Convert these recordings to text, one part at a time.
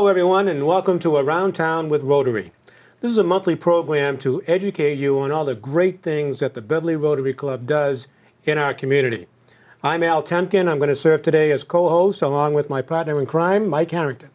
Hello, everyone, and welcome to Around Town with Rotary. This is a monthly program to educate you on all the great things that the Beverly Rotary Club does in our community. I'm Al Temkin. I'm going to serve today as co-host along with my partner in crime, Mike Harrington.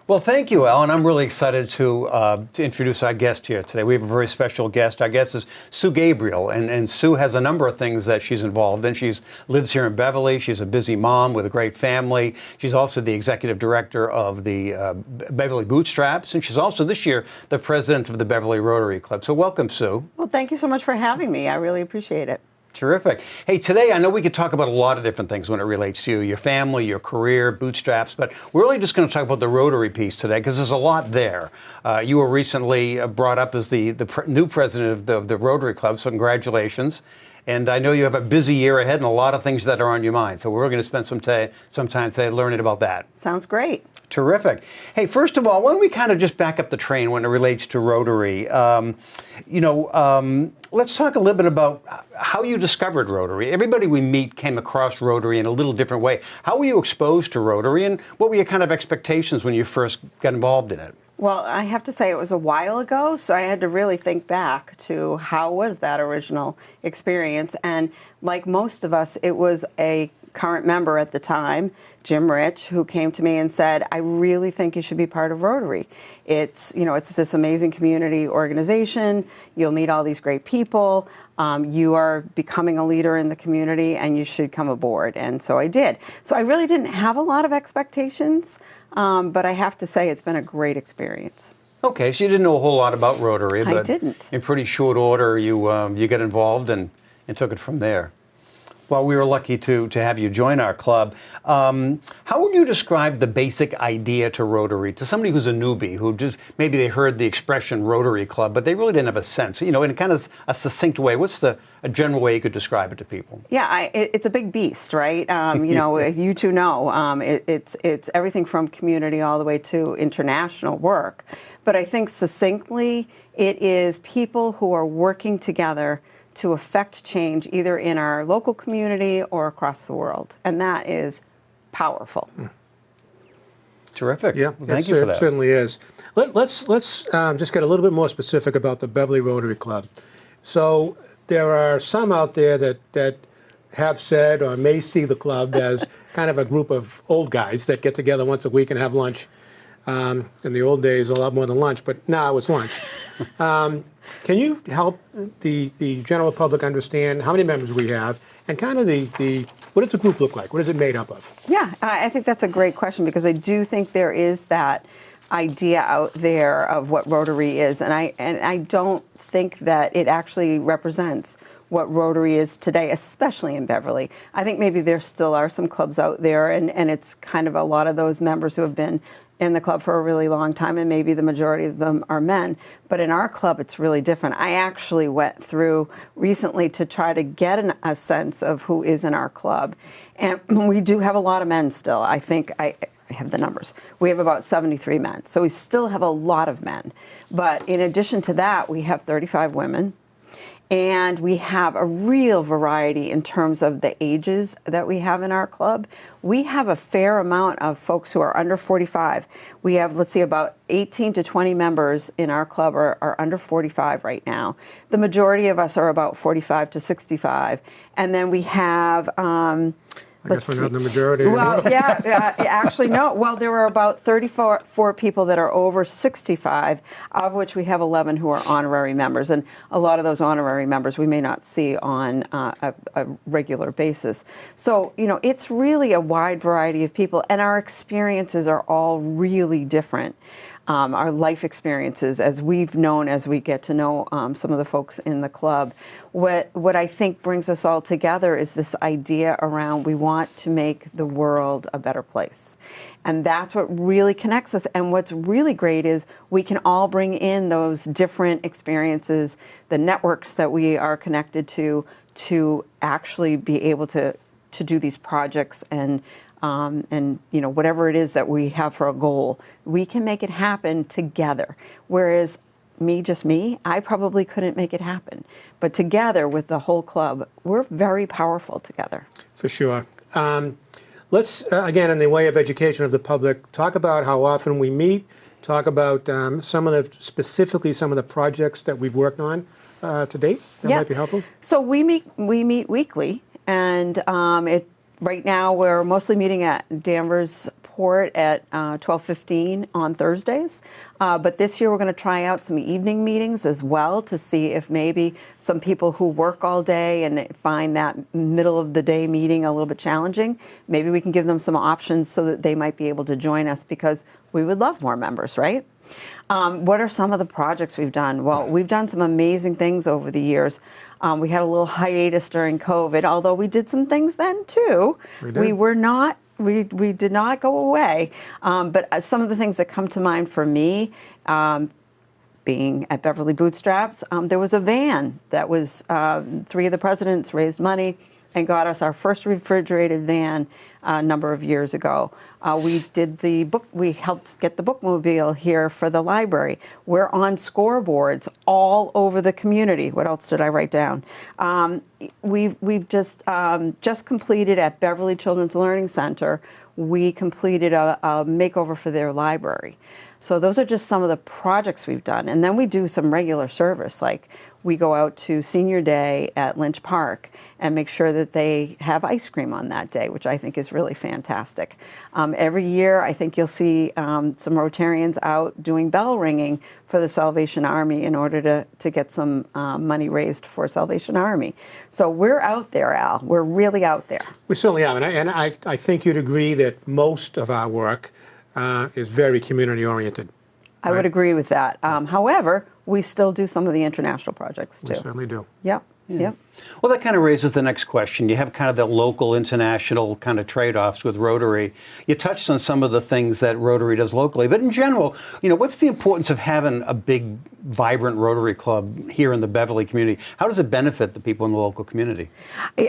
Well, thank you, Al, and I'm really excited to introduce our guest here today. We have a very special guest. Our guest is Sue Gabriel, and Sue has a number of things that she's involved in. She lives here in Beverly. She's a busy mom with a great family. She's also the executive director of the Beverly Bootstraps, and she's also this year the president of the Beverly Rotary Club. So welcome, Sue. Well, thank you so much for having me. I really appreciate it. Terrific. Hey, today I know we could talk about a lot of different things when it relates to your family, your career, Bootstraps, but we're really just going to talk about the Rotary piece today because there's a lot there. You were recently brought up as the new president of the Rotary Club, so congratulations. And I know you have a busy year ahead and a lot of things that are on your mind, so we're going to spend some time today learning about that. Sounds great. Terrific. Hey, first of all, why don't we kind of just back up the train when it relates to Rotary? Let's talk a little bit about how you discovered Rotary. Everybody we meet came across Rotary in a little different way. How were you exposed to Rotary, and what were your kind of expectations when you first got involved in it? Well, I have to say it was a while ago, so I had to really think back to how was that original experience. And like most of us, it was a current member at the time, Jim Rich, who came to me and said, I really think you should be part of Rotary. It's this amazing community organization. You'll meet all these great people. You are becoming a leader in the community and you should come aboard. And so I did. So I really didn't have a lot of expectations, but I have to say it's been a great experience. Okay, so you didn't know a whole lot about Rotary, but I didn't. In pretty short order you got involved and took it from there. Well, we were lucky to have you join our club. How would you describe the basic idea to Rotary to somebody who's a newbie, who just maybe they heard the expression Rotary Club, but they really didn't have a sense, in a kind of a succinct way? What's a general way you could describe it to people? Yeah, it's a big beast, right? You two know, it's everything from community all the way to international work. But I think succinctly, it is people who are working together to affect change either in our local community or across the world. And that is powerful. Terrific. Yeah, thank you for that. It certainly is. Let's just get a little bit more specific about the Beverly Rotary Club. So there are some out there that have said or may see the club as kind of a group of old guys that get together once a week and have lunch. In the old days, a lot more than lunch, but now it's lunch. Can you help the general public understand how many members we have and kind of what does the group look like? What is it made up of? Yeah, I think that's a great question because I do think there is that idea out there of what Rotary is, and I don't think that it actually represents what Rotary is today, especially in Beverly. I think maybe there still are some clubs out there, and it's kind of a lot of those members who have been in the club for a really long time, and maybe the majority of them are men. But in our club, it's really different. I actually went through recently to try to get a sense of who is in our club. And we do have a lot of men still. I think I have the numbers. We have about 73 men. So we still have a lot of men. But in addition to that, we have 35 women. And we have a real variety in terms of the ages that we have in our club. We have a fair amount of folks who are under 45. We have, let's see, about 18 to 20 members in our club are under 45 right now. The majority of us are about 45 to 65. And then we have... I guess we're not in the majority. Well, yeah, actually, no. Well, there are about 34 people that are over 65, of which we have 11 who are honorary members. And a lot of those honorary members we may not see on a regular basis. So, it's really a wide variety of people, and our experiences are all really different. Our life experiences, as we've known, as we get to know some of the folks in the club. What I think brings us all together is this idea around we want to make the world a better place. And that's what really connects us. And what's really great is we can all bring in those different experiences, the networks that we are connected to actually be able to do these projects and whatever it is that we have for a goal, we can make it happen together. Whereas just me, I probably couldn't make it happen. But together with the whole club, we're very powerful together. For sure. let's, again, in the way of education of the public, talk about how often we meet, talk about specifically some of the projects that we've worked on to date. That might be helpful. So we meet weekly, and right now we're mostly meeting at Danvers Port at 12:15 on Thursdays. But this year we're going to try out some evening meetings as well to see if maybe some people who work all day and find that middle of the day meeting a little bit challenging, maybe we can give them some options so that they might be able to join us, because we would love more members, right? What are some of the projects we've done? Well, we've done some amazing things over the years. We had a little hiatus during COVID, although we did some things then too. We did not go away. But some of the things that come to mind for me, being at Beverly Bootstraps, there was a van that was, 3 of the presidents raised money and got us our first refrigerated van a number of years ago. We helped get the bookmobile here for the library. We're on scoreboards all over the community. What else did I write down? We've just completed at Beverly Children's Learning Center, we completed a makeover for their library. So those are just some of the projects we've done. And then we do some regular service, like we go out to Senior Day at Lynch Park and make sure that they have ice cream on that day, which I think is really fantastic. Every year, I think you'll see some Rotarians out doing bell ringing for the Salvation Army in order to get some money raised for Salvation Army. So we're out there, Al. We're really out there. We certainly are. And I think you'd agree that most of our work is very community-oriented. I would agree with that. However, we still do some of the international projects too. We certainly do. Yep. Yep. Well, that kind of raises the next question. You have kind of the local, international kind of trade-offs with Rotary. You touched on some of the things that Rotary does locally, but in general, what's the importance of having a big, vibrant Rotary Club here in the Beverly community? How does it benefit the people in the local community?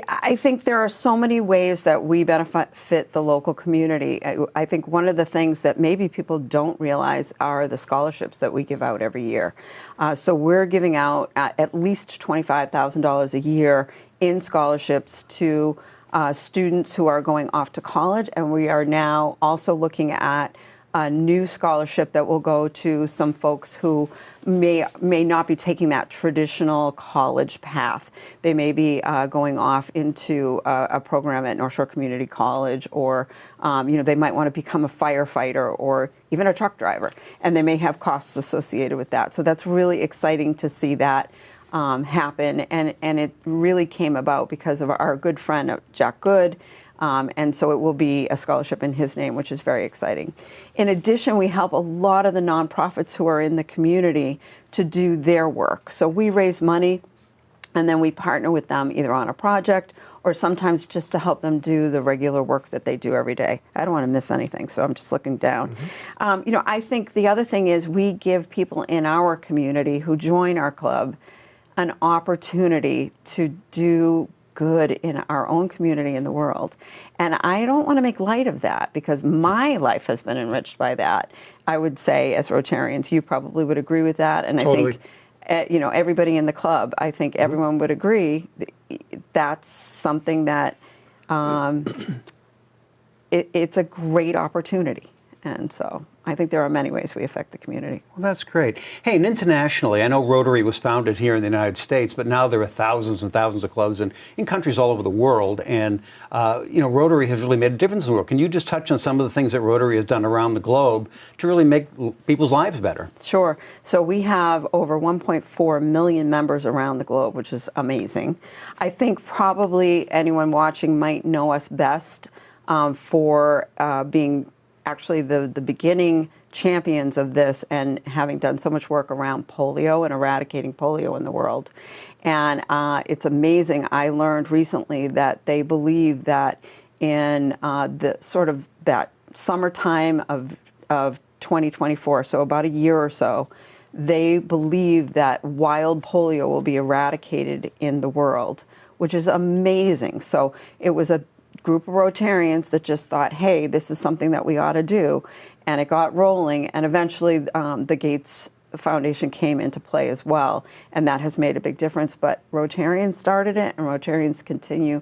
I think there are so many ways that we benefit the local community. I think one of the things that maybe people don't realize are the scholarships that we give out every year. So we're giving out at least $25,000 a year in scholarships to students who are going off to college, and we are now also looking at a new scholarship that will go to some folks who may not be taking that traditional college path. They may be going off into a program at North Shore Community College, or they might want to become a firefighter or even a truck driver, and they may have costs associated with that. So that's really exciting to see that happen, and it really came about because of our good friend Jack Good. And so it will be a scholarship in his name, which is very exciting. In addition, we help a lot of the nonprofits who are in the community to do their work. So we raise money, and then we partner with them either on a project or sometimes just to help them do the regular work that they do every day. I don't want to miss anything, so I'm just looking down. Mm-hmm. I think the other thing is we give people in our community who join our club an opportunity to do good in our own community in the world. And I don't want to make light of that because my life has been enriched by that. I would say, as Rotarians, you probably would agree with that. And totally. I think, everybody in the club, I think everyone would agree that's something that it's a great opportunity. And so I think there are many ways we affect the community. Well, that's great. Hey, and internationally, I know Rotary was founded here in the United States, but now there are thousands and thousands of clubs in countries all over the world. And, Rotary has really made a difference in the world. Can you just touch on some of the things that Rotary has done around the globe to really make people's lives better? Sure. So we have over 1.4 million members around the globe, which is amazing. I think probably anyone watching might know us best for being actually the beginning champions of this and having done so much work around polio and eradicating polio in the world. And it's amazing. I learned recently that they believe that in the sort of that summertime of 2024, so about a year or so, they believe that wild polio will be eradicated in the world, which is amazing. So it was a group of Rotarians that just thought, hey, this is something that we ought to do. And it got rolling, and eventually the Gates Foundation came into play as well, and that has made a big difference. But Rotarians started it, and Rotarians continue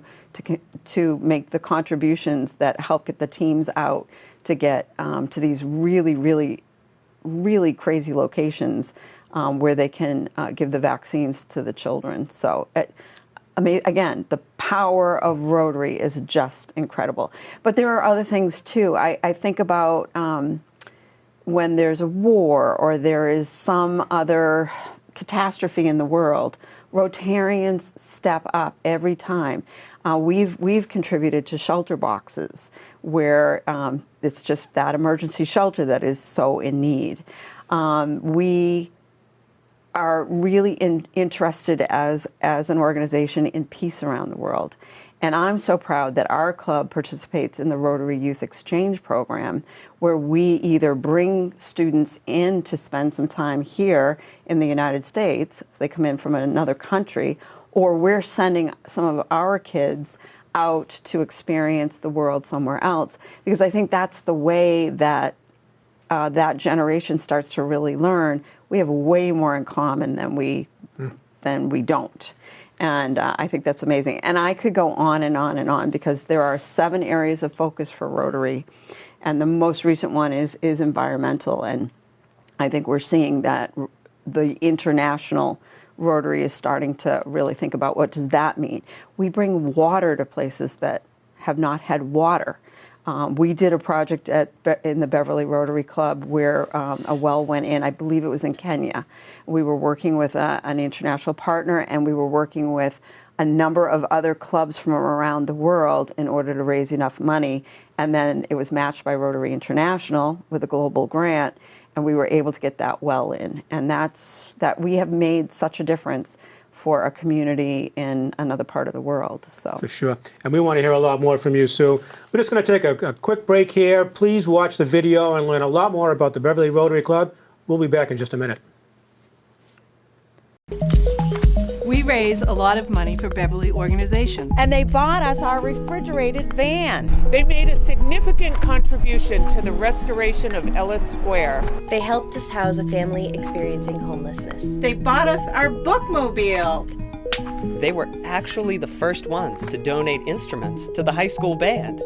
to make the contributions that help get the teams out to get to these really, really, really crazy locations where they can give the vaccines to the children. So, again, the power of Rotary is just incredible. But there are other things too. I think about when there's a war or there is some other catastrophe in the world, Rotarians step up every time. We've contributed to shelter boxes where it's just that emergency shelter that is so in need. We are really interested as an organization in peace around the world. And I'm so proud that our club participates in the Rotary Youth Exchange Program, where we either bring students in to spend some time here in the United States, if they come in from another country, or we're sending some of our kids out to experience the world somewhere else. Because I think that's the way that that generation starts to really learn. We have way more in common than we don't. And I think that's amazing. And I could go on and on and on because there are 7 areas of focus for Rotary. And the most recent one is environmental. And I think we're seeing that the international Rotary is starting to really think about what does that mean. We bring water to places that have not had water. We did a project in the Beverly Rotary Club where a well went in. I believe it was in Kenya. We were working with an international partner, and we were working with a number of other clubs from around the world in order to raise enough money. And then it was matched by Rotary International with a global grant, and we were able to get that well in. And that we have made such a difference for a community in another part of the world. So. For sure. And we want to hear a lot more from you, Sue. We're just going to take a quick break here. Please watch the video and learn a lot more about the Beverly Rotary Club. We'll be back in just a minute. We raise a lot of money for Beverly organizations. And they bought us our refrigerated van. They made a significant contribution to the restoration of Ellis Square. They helped us house a family experiencing homelessness. They bought us our bookmobile. They were actually the first ones to donate instruments to the high school band.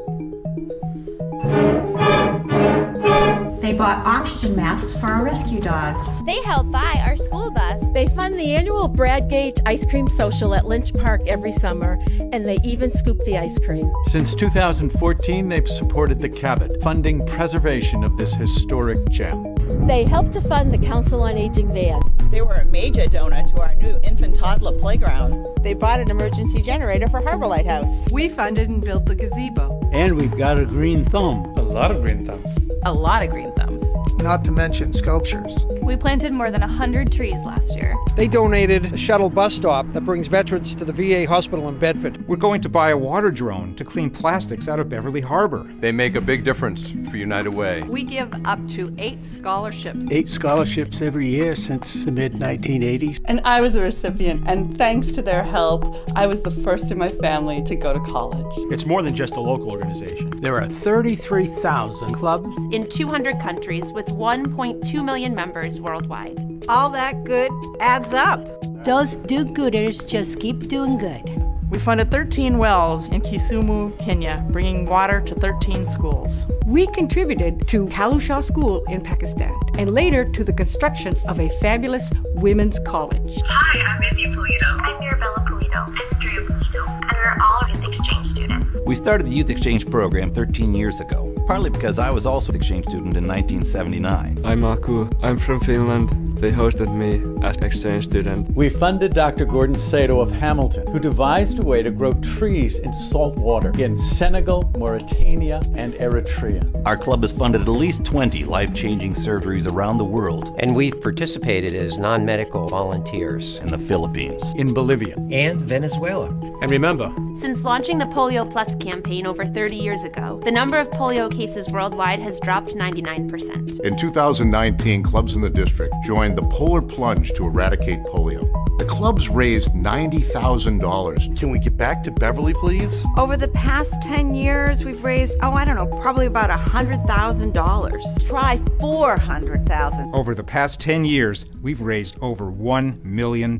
They bought oxygen masks for our rescue dogs. They helped buy our school bus. They fund the annual Brad Gage Ice Cream Social at Lynch Park every summer, and they even scoop the ice cream. Since 2014, they've supported the Cabot, funding preservation of this historic gem. They helped to fund the Council on Aging van. They were a major donor to our new infant toddler playground. They bought an emergency generator for Harbor Lighthouse. We funded and built the gazebo. And we've got a green thumb. A lot of green thumbs. A lot of green thumbs. Not to mention sculptures. We planted more than 100 trees last year. They donated a shuttle bus stop that brings veterans to the VA hospital in Bedford. We're going to buy a water drone to clean plastics out of Beverly Harbor. They make a big difference for United Way. We give up to 8 scholarships. 8 scholarships every year since the mid-1980s. And I was a recipient, and thanks to their help, I was the first in my family to go to college. It's more than just a local organization. There are 33,000 clubs in 200 countries with 1.2 million members worldwide. All that good adds up. Those do-gooders just keep doing good. We funded 13 wells in Kisumu, Kenya, bringing water to 13 schools. We contributed to Kalusha School in Pakistan, and later to the construction of a fabulous women's college. Hi, I'm Izzy Polito. I'm Mirabella Polito. I'm Andrea Polito. And we're all youth exchange students. We started the Youth Exchange program 13 years ago, partly because I was also an exchange student in 1979. I'm Aku. I'm from Finland. They hosted me as exchange student. We funded Dr. Gordon Sato of Hamilton, who devised a way to grow trees in salt water in Senegal, Mauritania, and Eritrea. Our club has funded at least 20 life-changing surgeries around the world. And we've participated as non-medical volunteers. In the Philippines. In Bolivia. And Venezuela. And remember, since launching the Polio Plus campaign over 30 years ago, the number of polio cases worldwide has dropped 99%. In 2019, clubs in the district joined the Polar Plunge to eradicate polio. The club's raised $90,000. Can we get back to Beverly, please? Over the past 10 years, we've raised, probably about $100,000. Try $400,000. Over the past 10 years, we've raised over $1 million.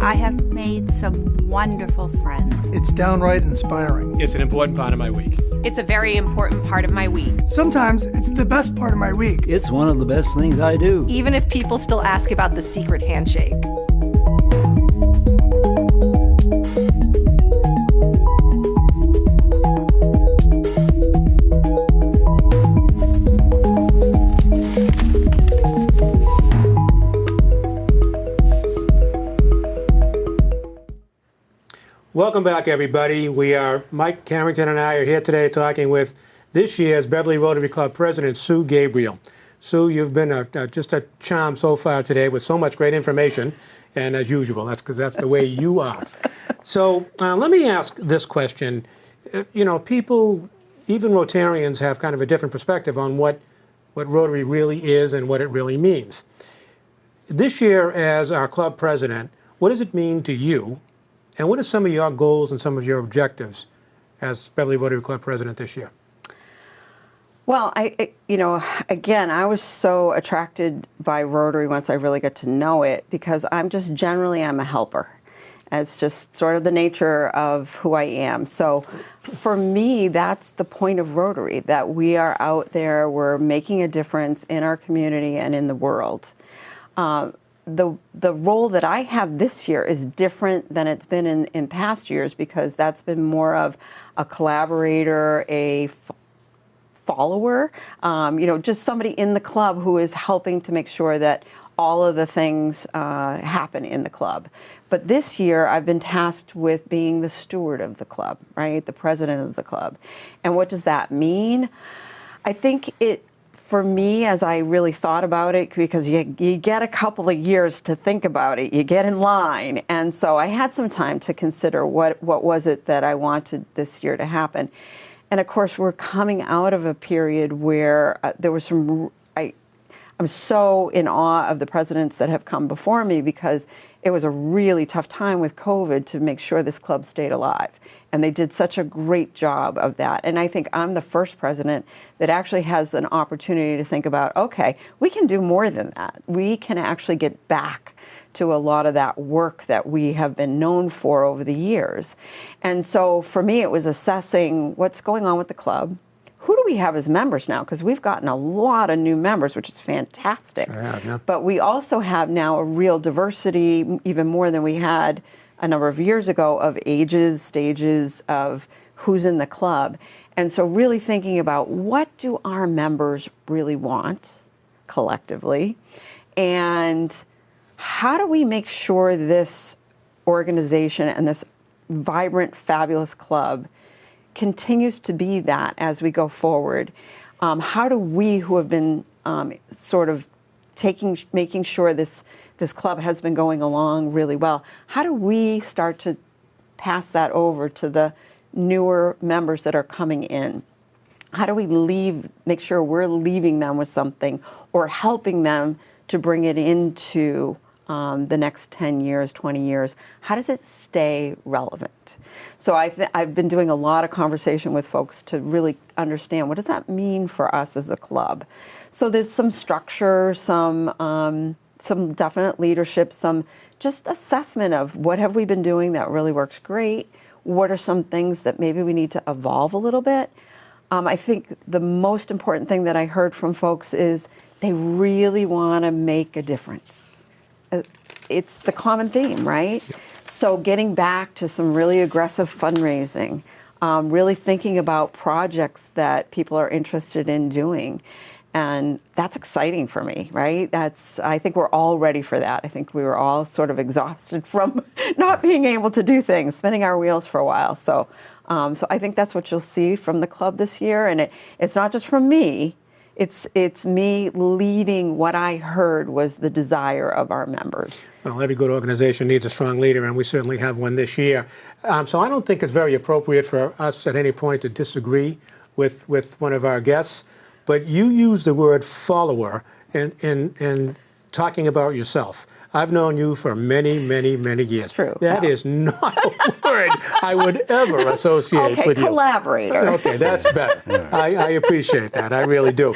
I have made some wonderful friends. It's downright inspiring. It's an important part of my week. It's a very important part of my week. Sometimes it's the best part of my week. It's one of the best things I do. Even if people still ask about the secret handshake. Welcome back, everybody. Mike Carrington and I are here today talking with this year's Beverly Rotary Club President, Sue Gabriel. Sue, you've been just a charm so far today with so much great information, and as usual, that's because that's the way you are. So let me ask this question. People, even Rotarians, have kind of a different perspective on what Rotary really is and what it really means. This year, as our club president, what does it mean to you? And what are some of your goals and some of your objectives as Beverly Rotary Club president this year? Well, again, I was so attracted by Rotary once I really got to know it because I'm a helper. It's just sort of the nature of who I am. So for me, that's the point of Rotary, that we are out there, we're making a difference in our community and in the world. The role that I have this year is different than it's been in past years because that's been more of a collaborator, a follower, just somebody in the club who is helping to make sure that all of the things happen in the club. But this year I've been tasked with being the steward of the club, right? The president of the club. And what does that mean? I think for me, as I really thought about it, because you get a couple of years to think about it, you get in line. And so I had some time to consider what was it that I wanted this year to happen. And of course, we're coming out of a period where there was I'm so in awe of the presidents that have come before me because it was a really tough time with COVID to make sure this club stayed alive. And they did such a great job of that. And I think I'm the first president that actually has an opportunity to think about, okay, we can do more than that. We can actually get back to a lot of that work that we have been known for over the years. And so for me, it was assessing what's going on with the club. Who do we have as members now? Because we've gotten a lot of new members, which is fantastic. Sure have, yeah. But we also have now a real diversity, even more than we had a number of years ago, of ages, stages of who's in the club. And so really thinking about what do our members really want collectively, and how do we make sure this organization and this vibrant, fabulous club continues to be that as we go forward? How do we, who have been sort of making sure this club has been going along really well, how do we start to pass that over to the newer members that are coming in? How do we make sure we're leaving them with something or helping them to bring it into the next 10 years, 20 years? How does it stay relevant? So I've been doing a lot of conversation with folks to really understand what does that mean for us as a club. So there's some structure, some definite leadership, some just assessment of what have we been doing that really works great. What are some things that maybe we need to evolve a little bit? I think the most important thing that I heard from folks is they really want to make a difference. It's the common theme, right? Yep. So getting back to some really aggressive fundraising, really thinking about projects that people are interested in doing. And that's exciting for me, right? I think we're all ready for that. I think we were all sort of exhausted from not being able to do things, spinning our wheels for a while. So I think that's what you'll see from the club this year. And it's not just from me. It's me leading what I heard was the desire of our members. Well, every good organization needs a strong leader, and we certainly have one this year. So I don't think it's very appropriate for us at any point to disagree with one of our guests, but you use the word follower, and talking about yourself. I've known you for many, many, many years. It's true. That is not a word I would ever associate with you. Collaborator. Okay, that's better. I appreciate that. I really do.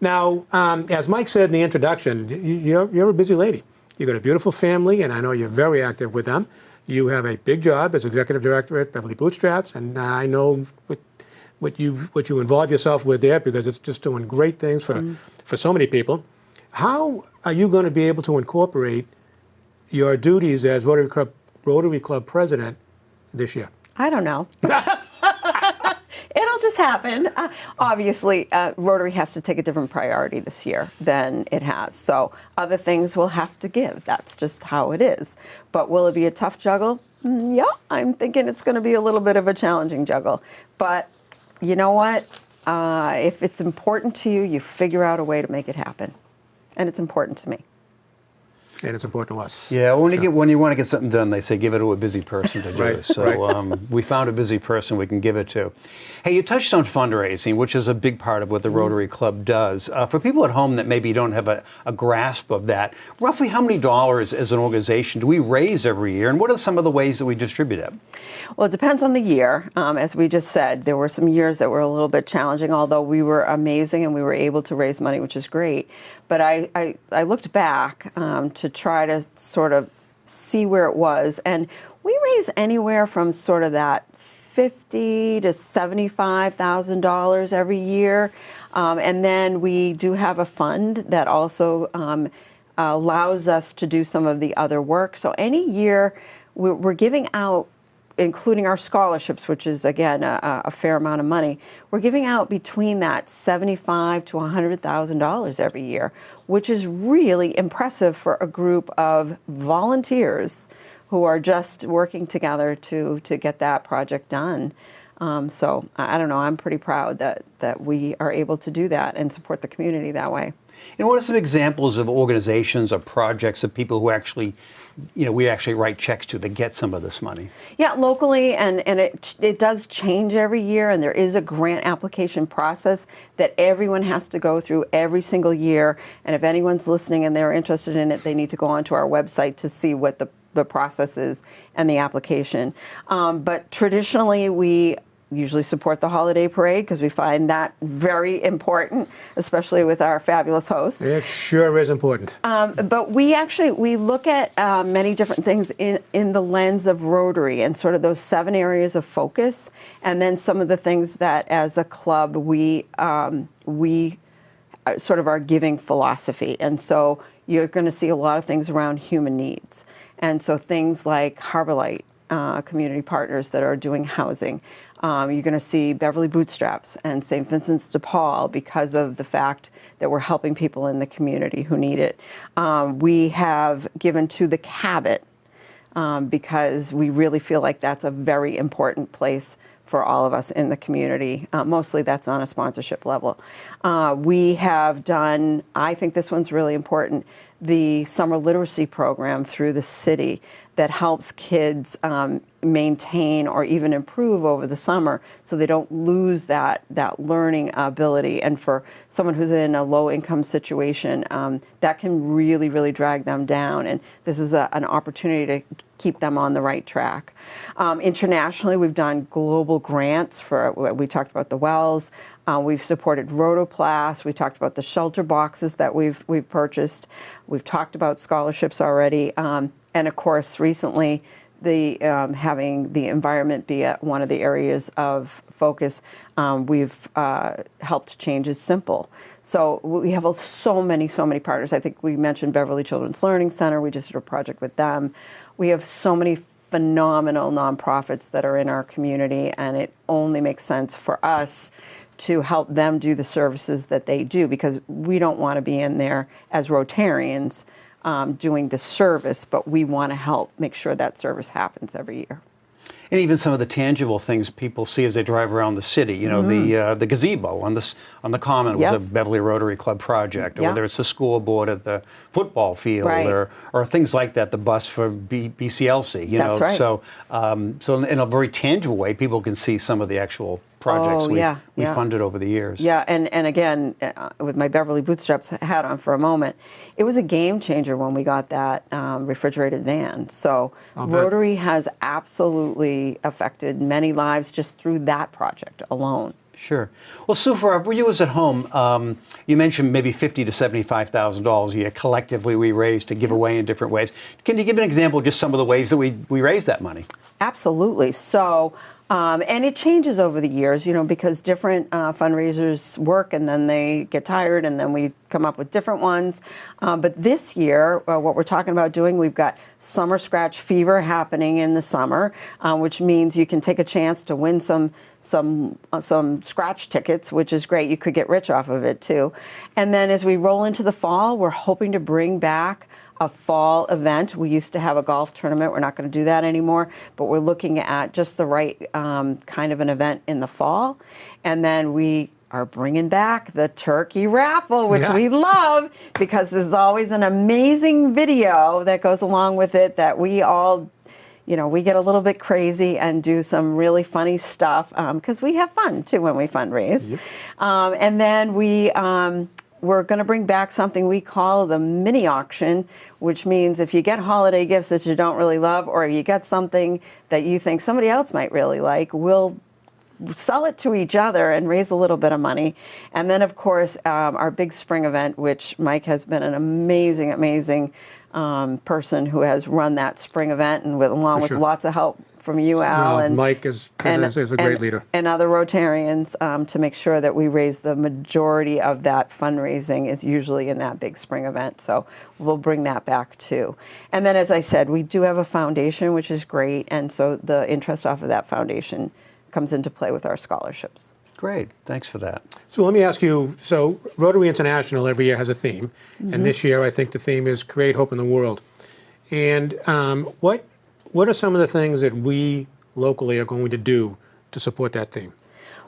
Now, as Mike said in the introduction, you're a busy lady. You've got a beautiful family, and I know you're very active with them. You have a big job as executive director at Beverly Bootstraps, and I know what you involve yourself with there because it's just doing great things for so many people. How are you going to be able to incorporate your duties as Rotary Club president this year? I don't know. It'll just happen. Obviously, Rotary has to take a different priority this year than it has. So other things will have to give. That's just how it is. But will it be a tough juggle? Yeah, I'm thinking it's going to be a little bit of a challenging juggle. But you know what? If it's important to you, you figure out a way to make it happen. And it's important to me. And it's important to us. Yeah, when you want to get something done, they say give it to a busy person to do. Right, So we found a busy person we can give it to. Hey, you touched on fundraising, which is a big part of what the Rotary Club does. For people at home that maybe don't have a grasp of that, roughly how many dollars as an organization do we raise every year, and what are some of the ways that we distribute it? Well, it depends on the year. As we just said, there were some years that were a little bit challenging, although we were amazing and we were able to raise money, which is great. But I looked back to try to sort of see where it was, and we raise anywhere from sort of that $50,000 to $75,000 every year, and then we do have a fund that also allows us to do some of the other work. So any year we're giving out, including our scholarships, which is, again, a fair amount of money, we're giving out between that $75,000 to $100,000 every year, which is really impressive for a group of volunteers who are just working together to get that project done. So I don't know, I'm pretty proud that we are able to do that and support the community that way. And what are some examples of organizations or projects of people who actually, we actually write checks to that get some of this money? Yeah, locally, and it does change every year, and there is a grant application process that everyone has to go through every single year. And if anyone's listening and they're interested in it, they need to go onto our website to see what the process is and the application. But traditionally, we usually support the holiday parade because we find that very important, especially with our fabulous host. It sure is important. But we look at many different things in the lens of Rotary and sort of those 7 areas of focus, and then some of the things that as a club we sort of our giving philosophy. And so you're going to see a lot of things around human needs. And so things like Harbor Light, community partners that are doing housing. You're going to see Beverly Bootstraps and St. Vincent's de Paul because of the fact that we're helping people in the community who need it. We have given to the Cabot because we really feel like that's a very important place for all of us in the community. Mostly that's on a sponsorship level. We have done, I think this one's really important, the summer literacy program through the city that helps kids maintain or even improve over the summer so they don't lose that learning ability. And for someone who's in a low income situation, that can really, really drag them down. And this is an opportunity to keep them on the right track. Internationally, we've done global grants we talked about the wells. We've supported Rotoplas. We talked about the shelter boxes that we've purchased. We've talked about scholarships already. And of course, recently, having the environment be one of the areas of focus, we've helped change is simple. So we have so many partners. I think we mentioned Beverly Children's Learning Center. We just did a project with them. We have so many phenomenal nonprofits that are in our community, and it only makes sense for us to help them do the services that they do, because we don't want to be in there as Rotarians doing the service, but we want to help make sure that service happens every year. And even some of the tangible things people see as they drive around the city, the gazebo on the Common was a Beverly Rotary Club project, or whether it's the school board at the football field, or things like that, the bus for BCLC. That's right. So in a very tangible way, people can see some of the actual projects we yeah. funded over the years. Yeah, and again, with my Beverly Bootstraps hat on for a moment, it was a game changer when we got that refrigerated van. So Rotary has absolutely affected many lives just through that project alone. Sure. Well, Sue, for you as at home, you mentioned maybe $50,000 to $75,000 a year collectively we raised to give away in different ways. Can you give an example of just some of the ways that we raised that money? Absolutely. So, and it changes over the years, because different fundraisers work and then they get tired and then we come up with different ones. But this year, what we're talking about doing, we've got Summer Scratch Fever happening in the summer, which means you can take a chance to win some scratch tickets, which is great. You could get rich off of it too. And then as we roll into the fall, we're hoping to bring back a fall event. We used to have a golf tournament. We're not going to do that anymore, but we're looking at just the right kind of an event in the fall. And then we are bringing back the turkey raffle, which we love because there's always an amazing video that goes along with it that we all we get a little bit crazy and do some really funny stuff because we have fun too when we fundraise. Yep. And then we're going to bring back something we call the mini auction, which means if you get holiday gifts that you don't really love, or you get something that you think somebody else might really like, we'll sell it to each other and raise a little bit of money. And then, of course, our big spring event, which Mike has been an amazing person who has run that spring event, and along with lots of help from you, Al, and Mike is a great leader, and other Rotarians to make sure that we raise the majority of that fundraising is usually in that big spring event. So we'll bring that back too. And then, as I said, we do have a foundation, which is great, and so the interest off of that foundation comes into play with our scholarships. Great, thanks for that. So let me ask you, so Rotary International every year has a theme, and this year I think the theme is Create Hope in the World. And what are some of the things that we locally are going to do to support that theme?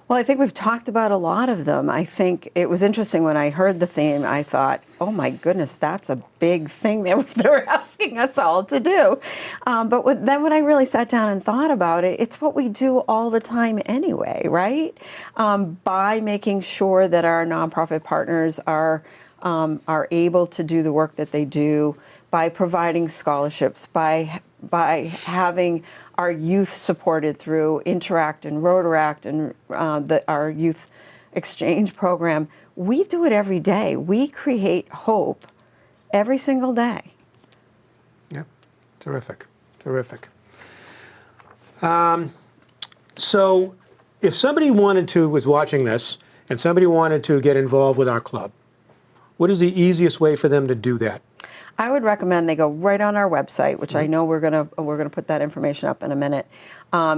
Well, I think we've talked about a lot of them. I think it was interesting when I heard the theme, I thought, oh my goodness, that's a big thing that they're asking us all to do. But then when I really sat down and thought about it, it's what we do all the time anyway, right? By making sure that our nonprofit partners are able to do the work that they do, by providing scholarships, by having our youth supported through Interact and Rotaract and our youth exchange program. We do it every day. We create hope every single day. Yep, terrific. So if somebody was watching this and somebody wanted to get involved with our club, what is the easiest way for them to do that? I would recommend they go right on our website, which I know we're gonna put that information up in a minute.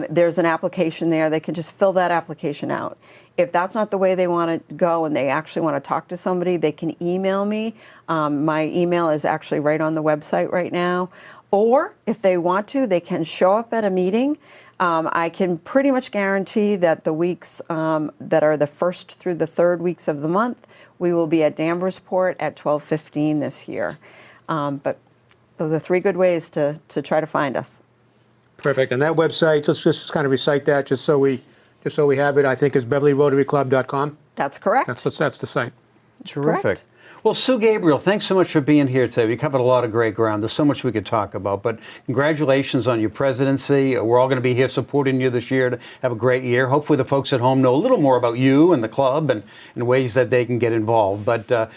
There's an application there. They can just fill that application out. If that's not the way they want to go and they actually want to talk to somebody, they can email me. My email is actually right on the website right now. Or if they want to, they can show up at a meeting. I can pretty much guarantee that the weeks that are the first through the third weeks of the month, we will be at Danversport at 12:15 this year. But those are three good ways to try to find us. Perfect. And that website, let's just kind of recite that just so we have it, I think is BeverlyRotaryClub.com. That's correct. That's the site. Terrific. Correct. Well, Sue Gabriel, thanks so much for being here today. We covered a lot of great ground. There's so much we could talk about, but congratulations on your presidency. We're all going to be here supporting you this year to have a great year. Hopefully the folks at home know a little more about you and the club and ways that they can get involved. But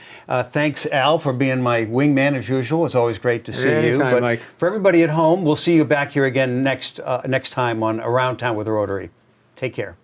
thanks, Al, for being my wingman as usual. It's always great to see you. Anytime, but Mike. For everybody at home, we'll see you back here again next time on Around Town with Rotary. Take care.